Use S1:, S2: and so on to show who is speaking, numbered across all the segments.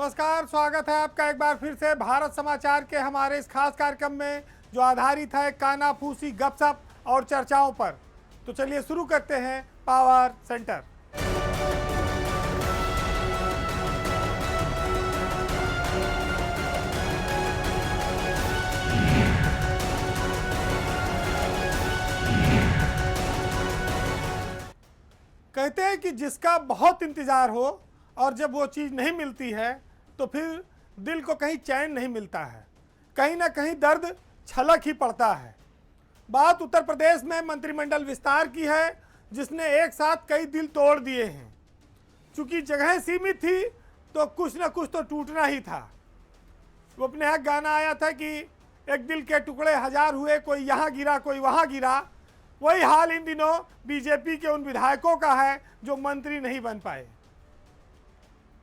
S1: नमस्कार, स्वागत है आपका एक बार फिर से भारत समाचार के हमारे इस खास कार्यक्रम में जो आधारित है कानाफूसी गपशप और चर्चाओं पर। तो चलिए शुरू करते हैं पावर सेंटर। कहते हैं कि जिसका बहुत इंतजार हो और जब वो चीज़ नहीं मिलती है तो फिर दिल को कहीं चैन नहीं मिलता है, कहीं ना कहीं दर्द छलक ही पड़ता है। बात उत्तर प्रदेश में मंत्रिमंडल विस्तार की है, जिसने एक साथ कई दिल तोड़ दिए हैं। चूंकि जगह सीमित थी तो कुछ ना कुछ तो टूटना ही था। वो अपने यहाँ गाना आया था कि एक दिल के टुकड़े हजार हुए, कोई यहाँ गिरा कोई वहाँ गिरा। वही हाल इन दिनों बीजेपी के उन विधायकों का है जो मंत्री नहीं बन पाए।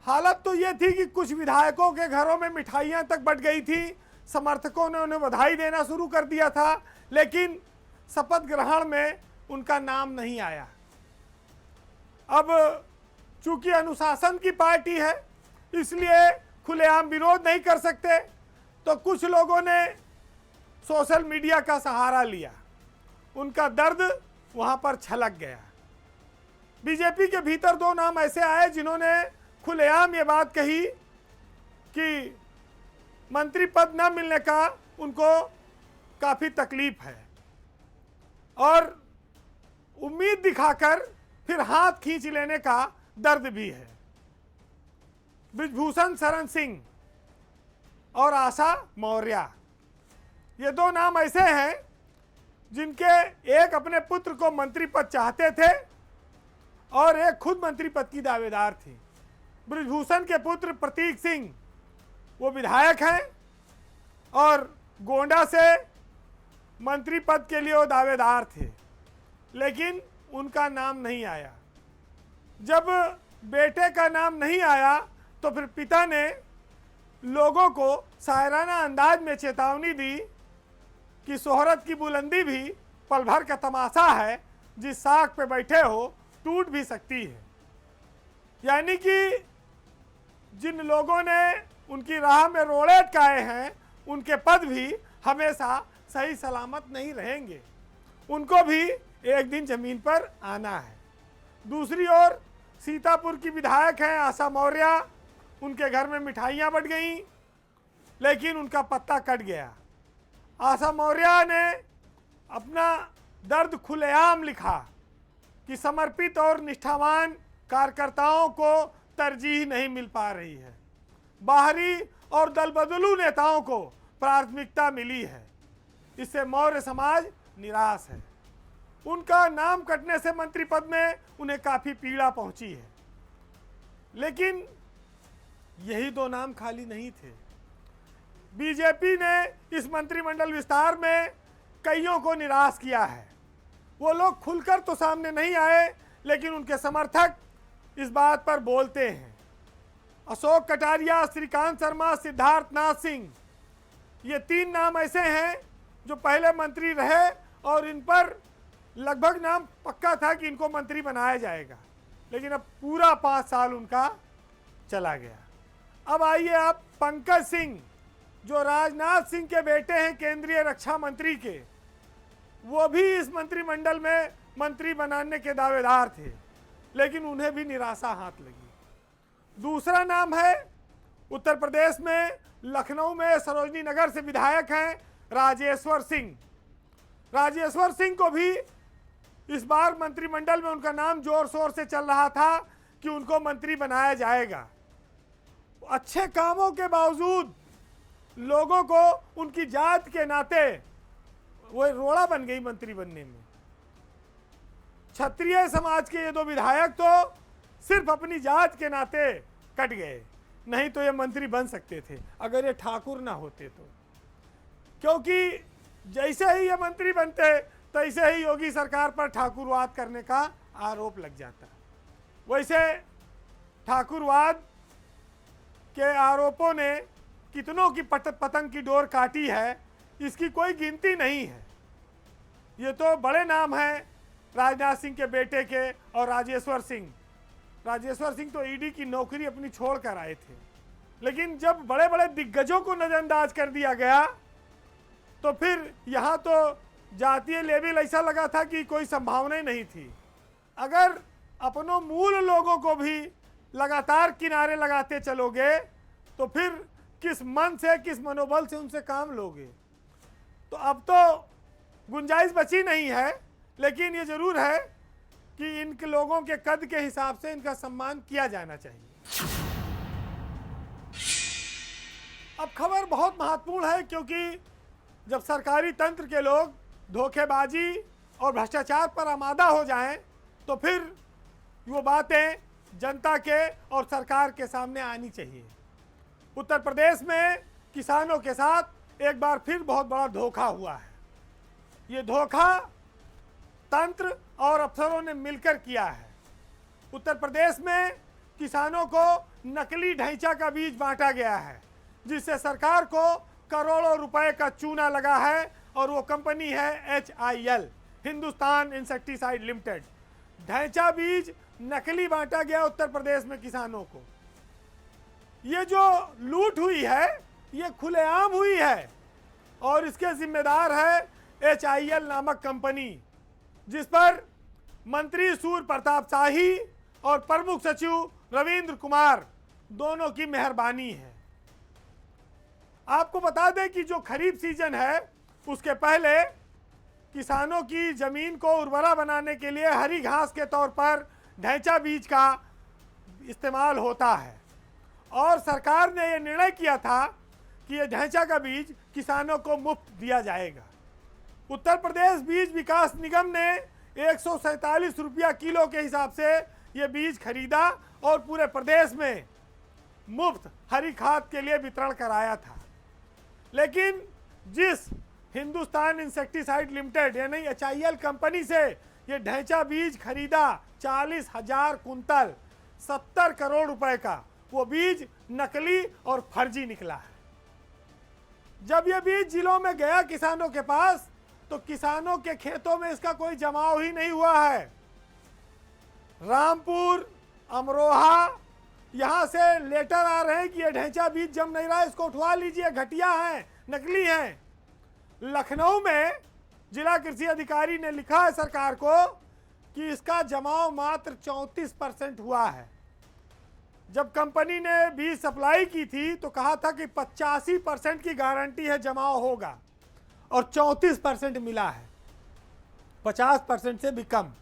S1: हालत तो ये थी कि कुछ विधायकों के घरों में मिठाइयां तक बंट गई थी, समर्थकों ने उन्हें बधाई देना शुरू कर दिया था, लेकिन शपथ ग्रहण में उनका नाम नहीं आया। अब चूंकि अनुशासन की पार्टी है इसलिए खुलेआम विरोध नहीं कर सकते, तो कुछ लोगों ने सोशल मीडिया का सहारा लिया। उनका दर्द वहां पर छलक गया। बीजेपी के भीतर दो नाम ऐसे आए जिन्होंने खुलेआम ये बात कही कि मंत्री पद न मिलने का उनको काफ़ी तकलीफ है, और उम्मीद दिखाकर फिर हाथ खींच लेने का दर्द भी है। बृजभूषण शरण सिंह और आशा मौर्य, ये दो नाम ऐसे हैं जिनके एक अपने पुत्र को मंत्री पद चाहते थे और एक खुद मंत्री पद की दावेदार थी। बृजभूषण के पुत्र प्रतीक सिंह वो विधायक हैं और गोंडा से मंत्री पद के लिए वो दावेदार थे, लेकिन उनका नाम नहीं आया। जब बेटे का नाम नहीं आया तो फिर पिता ने लोगों को शायराना अंदाज में चेतावनी दी कि शोहरत की बुलंदी भी पल भर का तमाशा है, जिस साख पे बैठे हो टूट भी सकती है। यानी कि जिन लोगों ने उनकी राह में रोड़े अटकाए हैं उनके पद भी हमेशा सही सलामत नहीं रहेंगे, उनको भी एक दिन जमीन पर आना है। दूसरी ओर सीतापुर की विधायक हैं आशा मौर्य, उनके घर में मिठाइयाँ बंट गईं, लेकिन उनका पत्ता कट गया। आशा मौर्य ने अपना दर्द खुलेआम लिखा कि समर्पित और निष्ठावान कार्यकर्ताओं को तरजीह नहीं मिल पा रही है, बाहरी और दलबदलू नेताओं को प्राथमिकता मिली है। इससे मौर्य समाज निराश है। उनका नाम कटने से मंत्री पद में उन्हें काफ़ी पीड़ा पहुंची है। लेकिन यही दो नाम खाली नहीं थे। बीजेपी ने इस मंत्रिमंडल विस्तार में कईयों को निराश किया है। वो लोग खुलकर तो सामने नहीं आए, लेकिन उनके समर्थक इस बात पर बोलते हैं। अशोक कटारिया, श्रीकांत शर्मा, सिद्धार्थ नाथ सिंह, ये तीन नाम ऐसे हैं जो पहले मंत्री रहे और इन पर लगभग नाम पक्का था कि इनको मंत्री बनाया जाएगा, लेकिन अब पूरा 5 साल उनका चला गया। अब आइए आप पंकज सिंह, जो राजनाथ सिंह के बेटे हैं, केंद्रीय रक्षा मंत्री के, वो भी इस मंत्रिमंडल में मंत्री बनाने के दावेदार थे, लेकिन उन्हें भी निराशा हाथ लगी। दूसरा नाम है उत्तर प्रदेश में लखनऊ में सरोजनी नगर से विधायक हैं राजेश्वर सिंह। राजेश्वर सिंह को भी इस बार मंत्रिमंडल में उनका नाम जोर शोर से चल रहा था कि उनको मंत्री बनाया जाएगा। अच्छे कामों के बावजूद लोगों को उनकी जात के नाते वो रोड़ा बन गई मंत्री बनने में। क्षत्रिय समाज के ये दो विधायक तो सिर्फ अपनी जात के नाते कट गए, नहीं तो ये मंत्री बन सकते थे अगर ये ठाकुर ना होते तो। क्योंकि जैसे ही ये मंत्री बनते तैसे ही योगी सरकार पर ठाकुरवाद करने का आरोप लग जाता। वैसे ठाकुरवाद के आरोपों ने कितनों की पतंग की डोर काटी है, इसकी कोई गिनती नहीं है। ये तो बड़े नाम हैं राजनाथ सिंह के बेटे के और राजेश्वर सिंह। राजेश्वर सिंह तो ईडी की नौकरी अपनी छोड़ कर आए थे, लेकिन जब बड़े बड़े दिग्गजों को नजरअंदाज कर दिया गया तो फिर यहाँ तो जातीय लेबल ऐसा लगा था कि कोई संभावना ही नहीं थी। अगर अपनों मूल लोगों को भी लगातार किनारे लगाते चलोगे तो फिर किस मन से, किस मनोबल से उनसे काम लोगे। तो अब तो गुंजाइश बची नहीं है, लेकिन ये जरूर है कि इन लोगों के कद के हिसाब से इनका सम्मान किया जाना चाहिए। अब खबर बहुत महत्वपूर्ण है, क्योंकि जब सरकारी तंत्र के लोग धोखेबाजी और भ्रष्टाचार पर आमादा हो जाएं तो फिर वो बातें जनता के और सरकार के सामने आनी चाहिए। उत्तर प्रदेश में किसानों के साथ एक बार फिर बहुत बड़ा धोखा हुआ है। ये धोखा तंत्र और अफसरों ने मिलकर किया है। उत्तर प्रदेश में किसानों को नकली ढांचा का बीज बांटा गया है, जिससे सरकार को करोड़ों रुपए का चूना लगा है, और वो कंपनी है HIL, हिंदुस्तान इंसेक्टिसाइड लिमिटेड। ढांचा बीज नकली बांटा गया उत्तर प्रदेश में किसानों को। ये जो लूट हुई है ये खुलेआम हुई है, और इसके जिम्मेदार है HIL नामक कंपनी, जिस पर मंत्री सूर्य प्रताप शाही और प्रमुख सचिव रविंद्र कुमार दोनों की मेहरबानी है। आपको बता दें कि जो खरीफ सीजन है उसके पहले किसानों की जमीन को उर्वरा बनाने के लिए हरी घास के तौर पर ढैंचा बीज का इस्तेमाल होता है, और सरकार ने यह निर्णय किया था कि यह ढैंचा का बीज किसानों को मुफ्त दिया जाएगा। उत्तर प्रदेश बीज विकास निगम ने 147 रुपया किलो के हिसाब से यह बीज खरीदा और पूरे प्रदेश में मुफ्त हरी खाद के लिए वितरण कराया था। लेकिन जिस हिंदुस्तान इंसेक्टिसाइड लिमिटेड यानी HIL कंपनी से ये ढैंचा बीज खरीदा 40,000 कुंतल 70 करोड़ रुपए का, वो बीज नकली और फर्जी निकला है। जब ये बीज जिलों में गया किसानों के पास तो किसानों के खेतों में इसका कोई जमाव ही नहीं हुआ है। रामपुर, अमरोहा, यहाँ से लेटर आ रहे हैं कि ये ढैंचा बीज जम नहीं रहा, इसको उठवा लीजिए, घटिया है, नकली है। लखनऊ में जिला कृषि अधिकारी ने लिखा है सरकार को कि इसका जमाव मात्र 34% हुआ है। जब कंपनी ने बीज सप्लाई की थी तो कहा था कि 85% की गारंटी है जमाव होगा, और 34% मिला है, 50% से भी कम।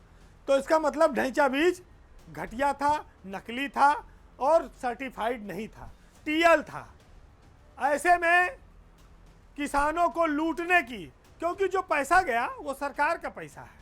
S1: तो इसका मतलब ढैंचा बीज घटिया था, नकली था और सर्टिफाइड नहीं था, TL था। ऐसे में किसानों को लूटने की, क्योंकि जो पैसा गया वो सरकार का पैसा है।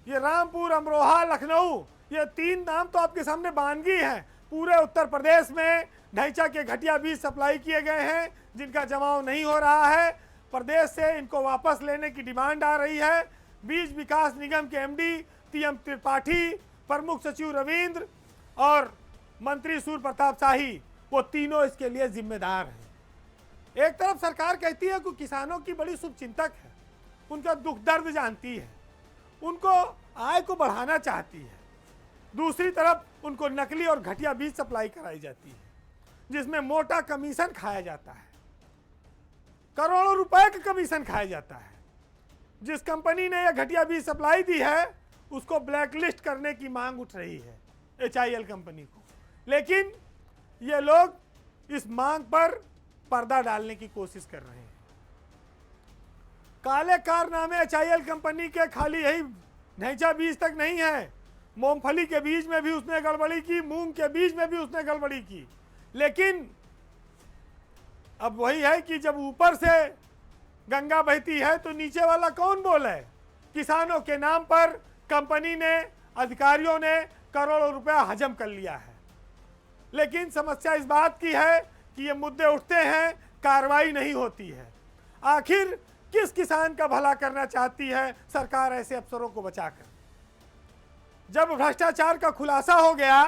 S1: ये रामपुर, अमरोहा, लखनऊ, ये 3 नाम तो आपके सामने बानगी हैं। पूरे उत्तर प्रदेश में ढैंचा के घटिया बीज सप्लाई किए गए हैं, जिनका जमाव नहीं हो रहा है। प्रदेश से इनको वापस लेने की डिमांड आ रही है। बीज विकास निगम के MD TM त्रिपाठी, प्रमुख सचिव रविंद्र और मंत्री सूर्य प्रताप शाही, वो तीनों इसके लिए जिम्मेदार हैं। एक तरफ सरकार कहती है कि किसानों की बड़ी शुभचिंतक है, उनका दुख दर्द जानती है, उनको आय को बढ़ाना चाहती है। दूसरी तरफ उनको नकली और घटिया बीज सप्लाई कराई जाती है, जिसमें मोटा कमीशन खाया जाता है, करोड़ों रुपए का कमीशन खाया जाता है। जिस कंपनी ने यह घटिया बीज सप्लाई दी है उसको ब्लैकलिस्ट करने की मांग उठ रही है HIL कंपनी को, लेकिन ये लोग इस मांग पर पर्दा डालने की कोशिश कर रहे हैं। काले कारनामे HIL कंपनी के खाली यही ढैंचा बीज तक नहीं है, मूंगफली के बीज में भी उसने गड़बड़ी की, मूंग के बीज में भी उसने गड़बड़ी की। लेकिन अब वही है कि जब ऊपर से गंगा बहती है तो नीचे वाला कौन बोले। किसानों के नाम पर कंपनी ने, अधिकारियों ने करोड़ों रुपया हजम कर लिया है। लेकिन समस्या इस बात की है कि ये मुद्दे उठते हैं, कार्रवाई नहीं होती है। आखिर किस किसान का भला करना चाहती है सरकार ऐसे अफसरों को बचाकर? जब भ्रष्टाचार का खुलासा हो गया,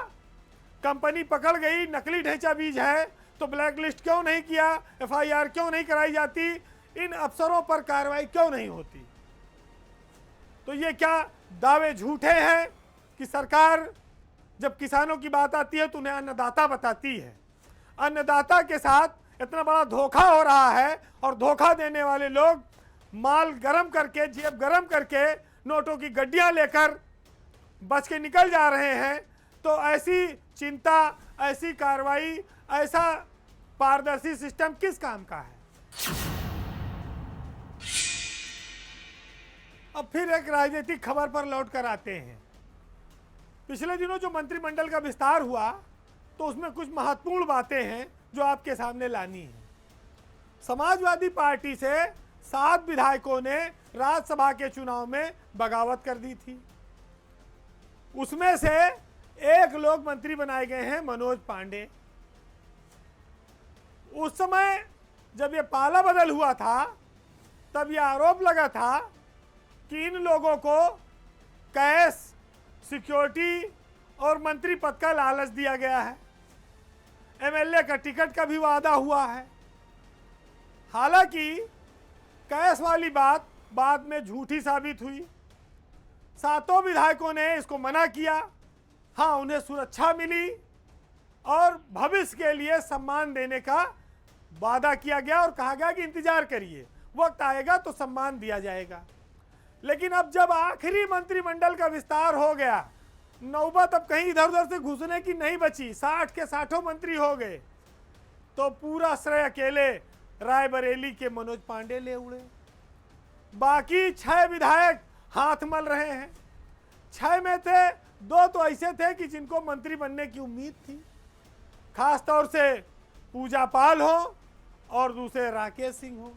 S1: कंपनी पकड़ गई, नकली ढैंचा बीज है, तो ब्लैकलिस्ट क्यों नहीं किया, FIR क्यों नहीं कराई जाती, इन अफसरों पर कार्रवाई क्यों नहीं होती? तो ये क्या दावे झूठे हैं कि सरकार जब किसानों की बात आती है तो उन्हें अन्नदाता बताती है, अन्नदाता के साथ इतना बड़ा धोखा हो रहा है और धोखा देने वाले लोग माल गरम करके, जेब गरम करके, नोटों की गड्डियां लेकर बच के निकल जा रहे हैं, तो ऐसी चिंता, ऐसी कार्रवाई, ऐसा पारदर्शी सिस्टम किस काम का है? अब फिर एक राजनीतिक खबर पर लौट कर आते हैं। पिछले दिनों जो मंत्रिमंडल का विस्तार हुआ तो उसमें कुछ महत्वपूर्ण बातें हैं जो आपके सामने लानी है। समाजवादी पार्टी से 7 विधायकों ने राज्यसभा के चुनाव में बगावत कर दी थी। उसमें से एक लोक मंत्री बनाए गए हैं मनोज पांडे। उस समय जब ये पाला बदल हुआ था तब ये आरोप लगा था कि इन लोगों को कैश, सिक्योरिटी और मंत्री पद का लालच दिया गया है। एमएलए का टिकट का भी वादा हुआ है। हालांकि कैश वाली बात बाद में झूठी साबित हुई। 7 विधायकों ने इसको मना किया। हाँ, उन्हें सुरक्षा मिली और भविष्य के लिए सम्मान देने का वादा किया गया और कहा गया कि इंतजार करिए, वक्त आएगा तो सम्मान दिया जाएगा। लेकिन अब जब आखिरी मंत्रिमंडल का विस्तार हो गया, नौबत अब कहीं इधर उधर से घुसने की नहीं बची, 60 के 60 मंत्री हो गए, तो पूरा श्रेय अकेले रायबरेली के मनोज पांडे ले उड़े। बाकी 6 विधायक हाथ मल रहे हैं। 6 में थे 2 तो ऐसे थे कि जिनको मंत्री बनने की उम्मीद थी, खास तौर से पूजा पाल हो और दूसरे राकेश सिंह हो।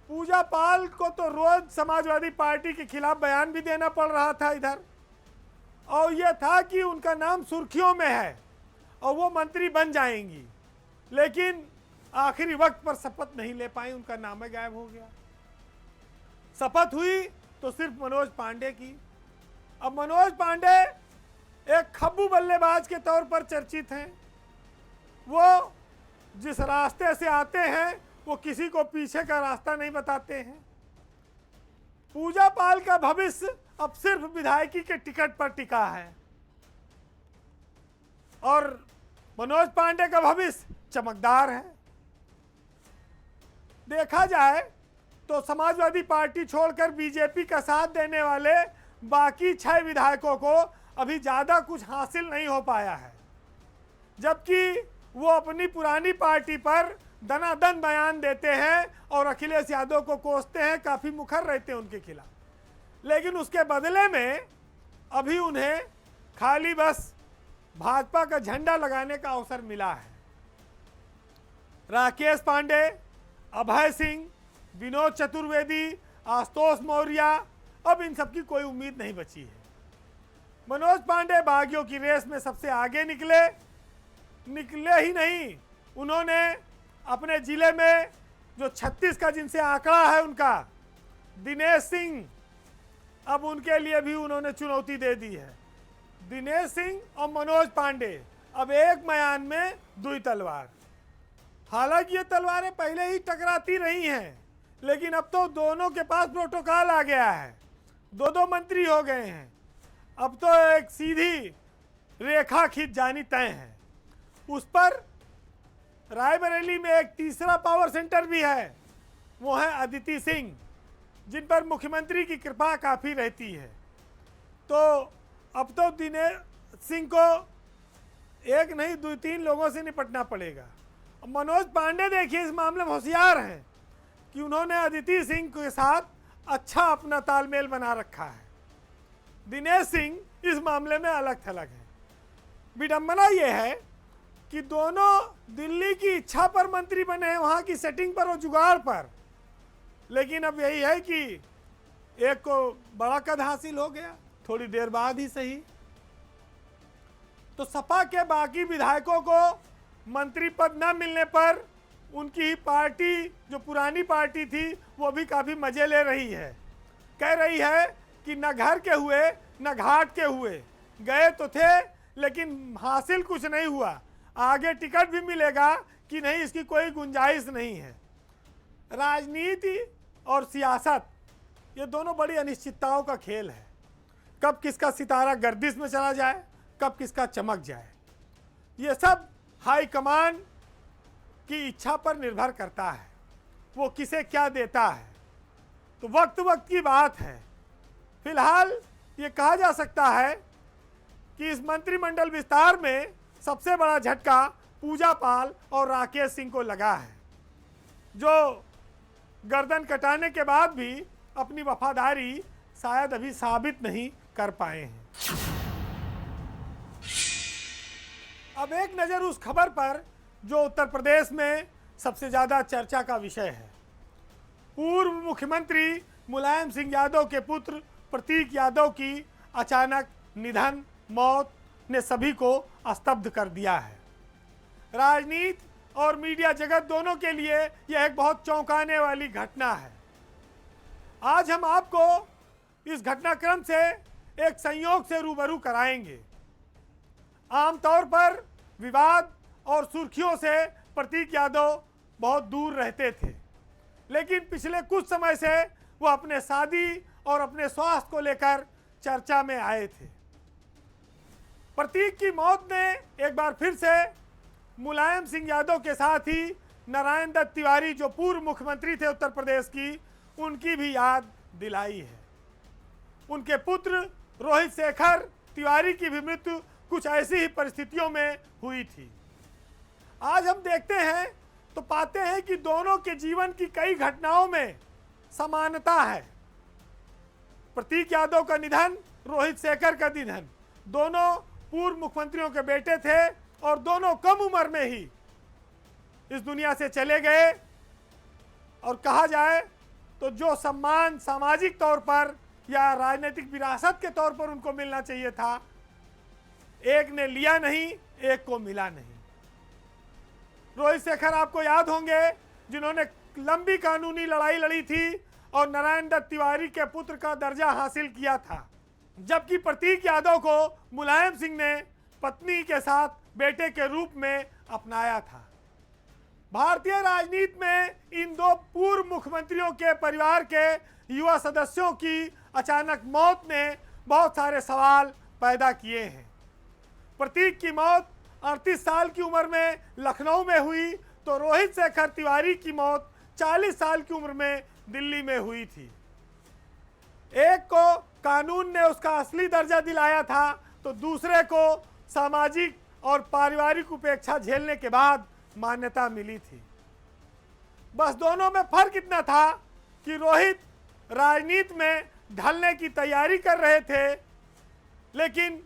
S1: पूजा पाल को तो रोज समाजवादी पार्टी के खिलाफ बयान भी देना पड़ रहा था इधर, और यह था कि उनका नाम सुर्खियों में है और वो मंत्री बन जाएंगी, लेकिन आखिरी वक्त पर शपथ नहीं ले पाई, उनका नाम गायब हो गया। शपथ हुई तो सिर्फ मनोज पांडे की। अब मनोज पांडे एक खब्बू बल्लेबाज के तौर पर चर्चित हैं। वो जिस रास्ते से आते हैं वो किसी को पीछे का रास्ता नहीं बताते हैं। पूजा पाल का भविष्य अब सिर्फ विधायकी के टिकट पर टिका है और मनोज पांडे का भविष्य चमकदार है। देखा जाए तो समाजवादी पार्टी छोड़कर बीजेपी का साथ देने वाले बाकी 6 विधायकों को अभी ज्यादा कुछ हासिल नहीं हो पाया है, जबकि वो अपनी पुरानी पार्टी पर दनादन बयान देते हैं और अखिलेश यादव को कोसते हैं, काफी मुखर रहते हैं उनके खिलाफ। लेकिन उसके बदले में अभी उन्हें खाली बस भाजपा का झंडा लगाने का अवसर मिला है। राकेश पांडे, अभय सिंह, विनोद चतुर्वेदी, आशुतोष मौर्य, अब इन सबकी कोई उम्मीद नहीं बची है। मनोज पांडे बागियों की रेस में सबसे आगे निकले ही नहीं, उन्होंने अपने जिले में जो 36 का जिनसे आंकड़ा है उनका, दिनेश सिंह, अब उनके लिए भी उन्होंने चुनौती दे दी है। दिनेश सिंह और मनोज पांडे अब एक मैदान में 2 तलवार। हालांकि ये तलवारें पहले ही टकराती रही हैं, लेकिन अब तो दोनों के पास प्रोटोकॉल आ गया है, 2 मंत्री हो गए हैं। अब तो एक सीधी रेखा खींच जानी तय है। उस पर रायबरेली में एक तीसरा पावर सेंटर भी है, वो है अदिति सिंह, जिन पर मुख्यमंत्री की कृपा काफ़ी रहती है। तो अब तो दिनेश सिंह को एक नहीं 2-3 लोगों से निपटना पड़ेगा। मनोज पांडे देखिए इस मामले में होशियार हैं कि उन्होंने अदिति सिंह के साथ अच्छा अपना तालमेल बना रखा है। दिनेश सिंह इस मामले में अलग थलग है। विडंबना यह है कि दोनों दिल्ली की इच्छा पर मंत्री बने हैं, वहां की सेटिंग पर और जुगाड़ पर, लेकिन अब यही है कि एक को बड़ा कद हासिल हो गया, थोड़ी देर बाद ही सही। तो सपा के बाकी विधायकों को मंत्री पद न मिलने पर उनकी ही पार्टी, जो पुरानी पार्टी थी, वो भी काफ़ी मजे ले रही है। कह रही है कि न घर के हुए न घाट के हुए, गए तो थे लेकिन हासिल कुछ नहीं हुआ, आगे टिकट भी मिलेगा कि नहीं इसकी कोई गुंजाइश नहीं है। राजनीति और सियासत ये दोनों बड़ी अनिश्चितताओं का खेल है। कब किसका सितारा गर्दिश में चला जाए, कब किसका चमक जाए, ये सब हाईकमान की इच्छा पर निर्भर करता है, वो किसे क्या देता है। तो वक्त वक्त की बात है। फिलहाल ये कहा जा सकता है कि इस मंत्रिमंडल विस्तार में सबसे बड़ा झटका पूजा पाल और राकेश सिंह को लगा है, जो गर्दन कटाने के बाद भी अपनी वफादारी शायद अभी साबित नहीं कर पाए हैं। अब एक नज़र उस खबर पर जो उत्तर प्रदेश में सबसे ज़्यादा चर्चा का विषय है। पूर्व मुख्यमंत्री मुलायम सिंह यादव के पुत्र प्रतीक यादव की अचानक निधन, मौत ने सभी को स्तब्ध कर दिया है। राजनीति और मीडिया जगत दोनों के लिए यह एक बहुत चौंकाने वाली घटना है। आज हम आपको इस घटनाक्रम से एक संयोग से रूबरू कराएंगे। आमतौर पर विवाद और सुर्खियों से प्रतीक यादव बहुत दूर रहते थे, लेकिन पिछले कुछ समय से वो अपने शादी और अपने स्वास्थ्य को लेकर चर्चा में आए थे। प्रतीक की मौत ने एक बार फिर से मुलायम सिंह यादव के साथ ही नारायण दत्त तिवारी, जो पूर्व मुख्यमंत्री थे उत्तर प्रदेश की, उनकी भी याद दिलाई है। उनके पुत्र रोहित शेखर तिवारी की भी मृत्यु कुछ ऐसी ही परिस्थितियों में हुई थी। आज हम देखते हैं तो पाते हैं कि दोनों के जीवन की कई घटनाओं में समानता है। प्रतीक यादव का निधन, रोहित शेखर का निधन, दोनों पूर्व मुख्यमंत्रियों के बेटे थे और दोनों कम उम्र में ही इस दुनिया से चले गए। और कहा जाए तो जो सम्मान सामाजिक तौर पर या राजनीतिक विरासत के तौर पर उनको मिलना चाहिए था, एक ने लिया नहीं, एक को मिला नहीं। रोहित शेखर आपको याद होंगे, जिन्होंने लंबी कानूनी लड़ाई लड़ी थी और नारायण दत्त तिवारी के पुत्र का दर्जा हासिल किया था, जबकि प्रतीक यादव को मुलायम सिंह ने पत्नी के साथ बेटे के रूप में अपनाया था। भारतीय राजनीति में इन दो पूर्व मुख्यमंत्रियों के परिवार के युवा सदस्यों की अचानक मौत ने बहुत सारे सवाल पैदा किए हैं। प्रतीक की मौत 38 साल की उम्र में लखनऊ में हुई, तो रोहित शेखर तिवारी की मौत 40 साल की उम्र में दिल्ली में हुई थी। एक को कानून ने उसका असली दर्जा दिलाया था, तो दूसरे को सामाजिक और पारिवारिक उपेक्षा झेलने के बाद मान्यता मिली थी। बस दोनों में फर्क इतना था कि रोहित राजनीति में ढलने की तैयारी कर रहे थे, लेकिन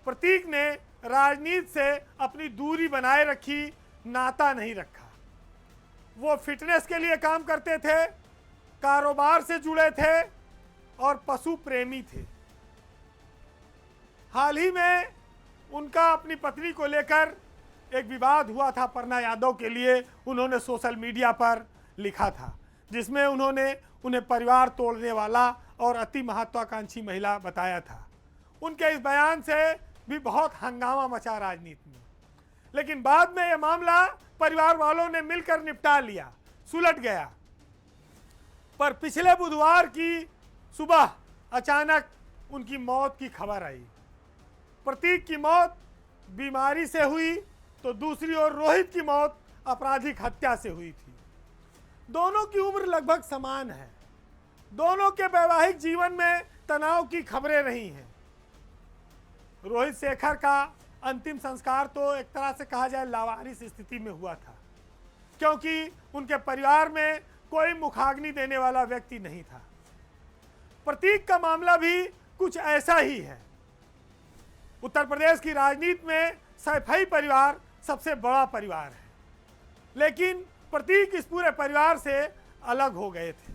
S1: प्रतीक ने राजनीति से अपनी दूरी बनाए रखी, नाता नहीं रखा। वो फिटनेस के लिए काम करते थे, कारोबार से जुड़े थे और पशु प्रेमी थे। हाल ही में उनका अपनी पत्नी को लेकर एक विवाद हुआ था। परना यादव के लिए उन्होंने सोशल मीडिया पर लिखा था, जिसमें उन्होंने उन्हें परिवार तोड़ने वाला और अति महत्वाकांक्षी महिला बताया था। उनके इस बयान से भी बहुत हंगामा मचा राजनीति में, लेकिन बाद में यह मामला परिवार वालों ने मिलकर निपटा लिया, सुलट गया। पर पिछले बुधवार की सुबह अचानक उनकी मौत की खबर आई। प्रतीक की मौत बीमारी से हुई, तो दूसरी ओर रोहित की मौत आपराधिक हत्या से हुई थी। दोनों की उम्र लगभग समान है। दोनों के वैवाहिक जीवन में तनाव की खबरें रही हैं। रोहित शेखर का अंतिम संस्कार तो एक तरह से कहा जाए लावारिस स्थिति में हुआ था, क्योंकि उनके परिवार में कोई मुखाग्नि देने वाला व्यक्ति नहीं था। प्रतीक का मामला भी कुछ ऐसा ही है। उत्तर प्रदेश की राजनीति में सैफई परिवार सबसे बड़ा परिवार है, लेकिन प्रतीक इस पूरे परिवार से अलग हो गए थे।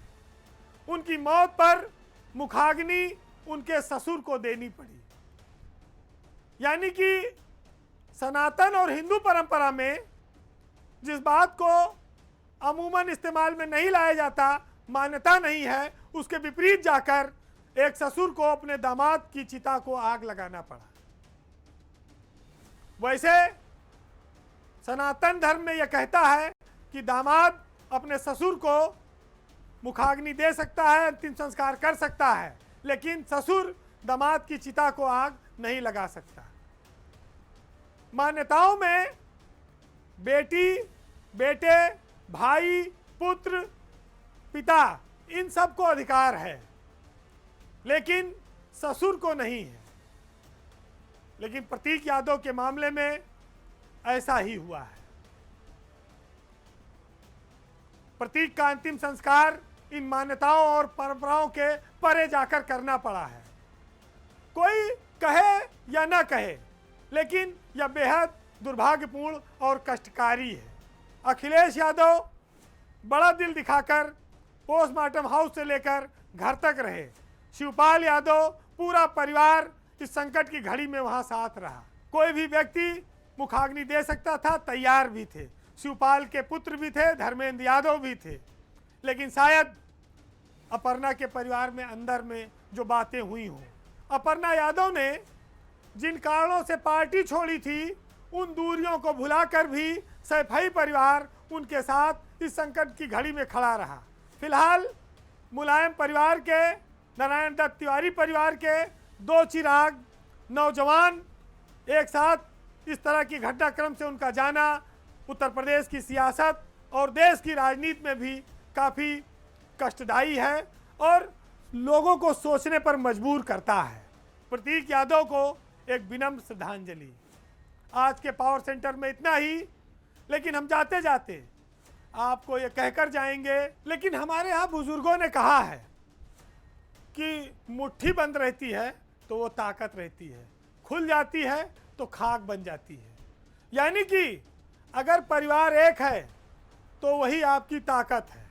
S1: उनकी मौत पर मुखाग्नि उनके ससुर को देनी पड़ी। यानी कि सनातन और हिंदू परंपरा में जिस बात को अमूमन इस्तेमाल में नहीं लाया जाता, मान्यता नहीं है, उसके विपरीत जाकर एक ससुर को अपने दामाद की चिता को आग लगाना पड़ा। वैसे सनातन धर्म में यह कहता है कि दामाद अपने ससुर को मुखाग्नि दे सकता है, अंतिम संस्कार कर सकता है, लेकिन ससुर दामाद की चिता को आग नहीं लगा सकता। मान्यताओं में बेटी बेटे, भाई, पुत्र, पिता, इन सबको अधिकार है, लेकिन ससुर को नहीं है। लेकिन प्रतीक यादव के मामले में ऐसा ही हुआ है। प्रतीक का अंतिम संस्कार इन मान्यताओं और परंपराओं के परे जाकर करना पड़ा है। कोई कहे या ना कहे, लेकिन यह बेहद दुर्भाग्यपूर्ण और कष्टकारी है। अखिलेश यादव बड़ा दिल दिखाकर पोस्टमार्टम हाउस से लेकर घर तक रहे। शिवपाल यादव पूरा परिवार इस संकट की घड़ी में वहां साथ रहा। कोई भी व्यक्ति मुखाग्नि दे सकता था, तैयार भी थे। शिवपाल के पुत्र भी थे, धर्मेंद्र यादव भी थे। लेकिन शायद अपर्णा के परिवार में अंदर में जो बातें हुई हों, अपर्णा यादव ने जिन कारणों से पार्टी छोड़ी थी, उन दूरियों को भुलाकर भी सैफई परिवार उनके साथ इस संकट की घड़ी में खड़ा रहा। फिलहाल मुलायम परिवार के, नारायण दत्त तिवारी परिवार के 2 चिराग नौजवान एक साथ इस तरह की घटनाक्रम से उनका जाना उत्तर प्रदेश की सियासत और देश की राजनीति में भी काफ़ी कष्टदायी है और लोगों को सोचने पर मजबूर करता है। प्रतीक यादव को एक विनम्र श्रद्धांजलि। आज के पावर सेंटर में इतना ही, लेकिन हम जाते जाते आपको ये कहकर जाएंगे, लेकिन हमारे यहाँ बुजुर्गों ने कहा है कि मुट्ठी बंद रहती है तो वो ताकत रहती है, खुल जाती है तो खाक बन जाती है। यानी कि अगर परिवार एक है तो वही आपकी ताकत है,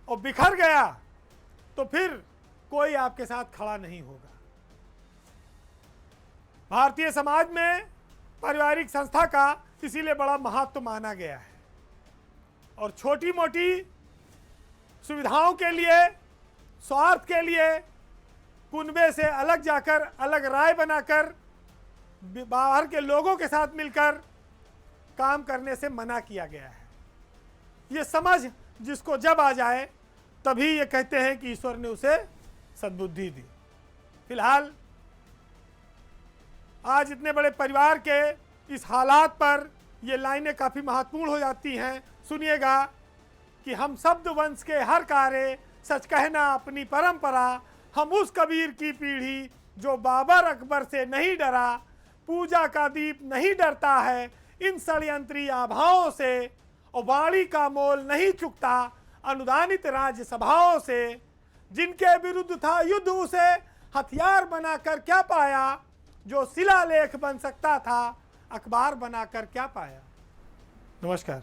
S1: और बिखर गया तो फिर कोई आपके साथ खड़ा नहीं होगा। भारतीय समाज में पारिवारिक संस्था का इसीलिए बड़ा महत्व माना गया है, और छोटी मोटी सुविधाओं के लिए, स्वार्थ के लिए कुनबे से अलग जाकर, अलग राय बनाकर, बाहर के लोगों के साथ मिलकर काम करने से मना किया गया है। ये समझ जिसको जब आ जाए तभी ये कहते हैं कि ईश्वर ने उसे सद्बुद्धि दी। फिलहाल आज इतने बड़े परिवार के इस हालात पर ये लाइनें काफ़ी महत्वपूर्ण हो जाती हैं। सुनिएगा कि हम शब्द वंश के हर कार्य, सच कहना अपनी परंपरा, हम उस कबीर की पीढ़ी जो बाबर अकबर से नहीं डरा, पूजा का दीप नहीं डरता है इन षड्यंत्री आभाओं से, और वाणी का मोल नहीं चुकता अनुदानित राज्यसभाओं से। जिनके विरुद्ध था युद्ध उसे हथियार बनाकर क्या पाया, जो शिलालेख बन सकता था अखबार बनाकर क्या पाया। नमस्कार।